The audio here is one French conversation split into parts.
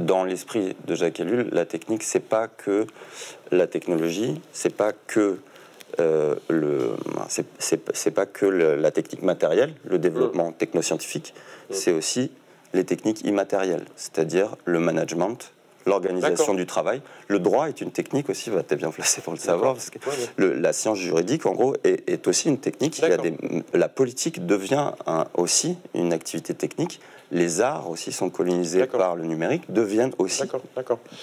dans l'esprit de Jacques Ellul, la technique, c'est pas que la technologie, c'est pas que c'est pas que la technique matérielle, le développement technoscientifique, c'est aussi les techniques immatérielles, c'est-à-dire le management, l'organisation du travail. Le droit est une technique aussi, tu es bien placé pour le savoir, parce que la science juridique, en gros, est aussi une technique. La politique devient aussi une activité technique. Les arts aussi sont colonisés par le numérique, deviennent aussi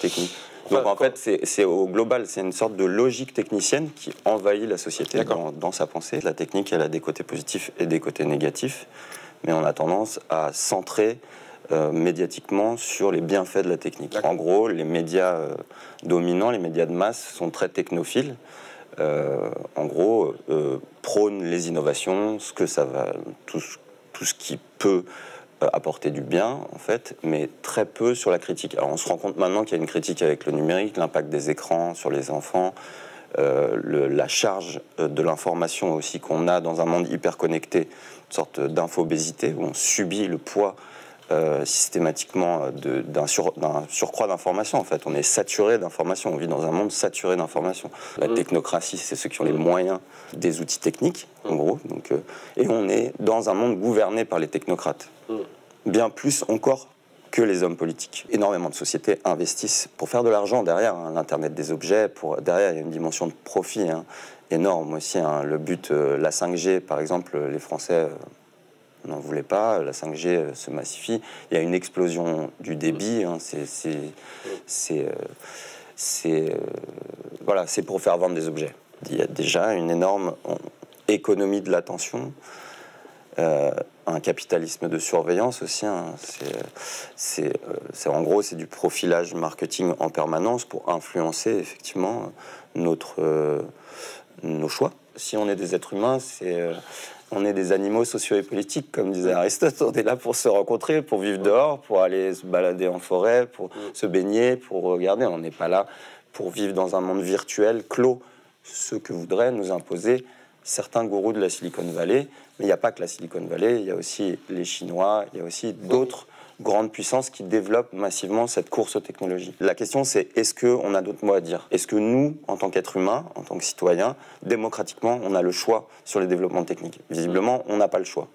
techniques. Donc en fait, c'est au global, c'est une sorte de logique technicienne qui envahit la société dans sa pensée. La technique, elle a des côtés positifs et des côtés négatifs, mais on a tendance à centrer médiatiquement sur les bienfaits de la technique. En gros, les médias dominants, les médias de masse sont très technophiles. En gros, prônent les innovations, ce que ça va, tout ce qui peut apporter du bien, en fait, mais très peu sur la critique. Alors, on se rend compte maintenant qu'il y a une critique avec le numérique, l'impact des écrans sur les enfants, la charge de l'information aussi qu'on a dans un monde hyper connecté, une sorte d'infobésité, où on subit le poids systématiquement d'un surcroît d'informations. En fait, on est saturé d'informations, on vit dans un monde saturé d'informations. La technocratie, c'est ceux qui ont les moyens des outils techniques, en gros. Donc, et on est dans un monde gouverné par les technocrates. Bien plus encore que les hommes politiques. Énormément de sociétés investissent pour faire de l'argent derrière, l'Internet des objets, derrière il y a une dimension de profit énorme aussi. Le but, la 5G, par exemple, les Français n'en voulaient pas, la 5G se massifie, il y a une explosion du débit, voilà, c'est pour faire vendre des objets. Il y a déjà une énorme économie de l'attention, un capitalisme de surveillance aussi. En gros, c'est du profilage marketing en permanence pour influencer effectivement nos choix. Si on est des êtres humains, on est des animaux sociaux et politiques, comme disait Aristote. On est là pour se rencontrer, pour vivre dehors, pour aller se balader en forêt, pour se baigner, pour regarder. On n'est pas là pour vivre dans un monde virtuel clos, ce que voudraient nous imposer certains gourous de la Silicon Valley. Mais il n'y a pas que la Silicon Valley, il y a aussi les Chinois, il y a aussi d'autres grandes puissances qui développent massivement cette course aux technologies. La question, c'est est-ce qu'on a d'autres mots à dire? Est-ce que nous, en tant qu'êtres humains, en tant que citoyens, démocratiquement, on a le choix sur les développements techniques? Visiblement, on n'a pas le choix.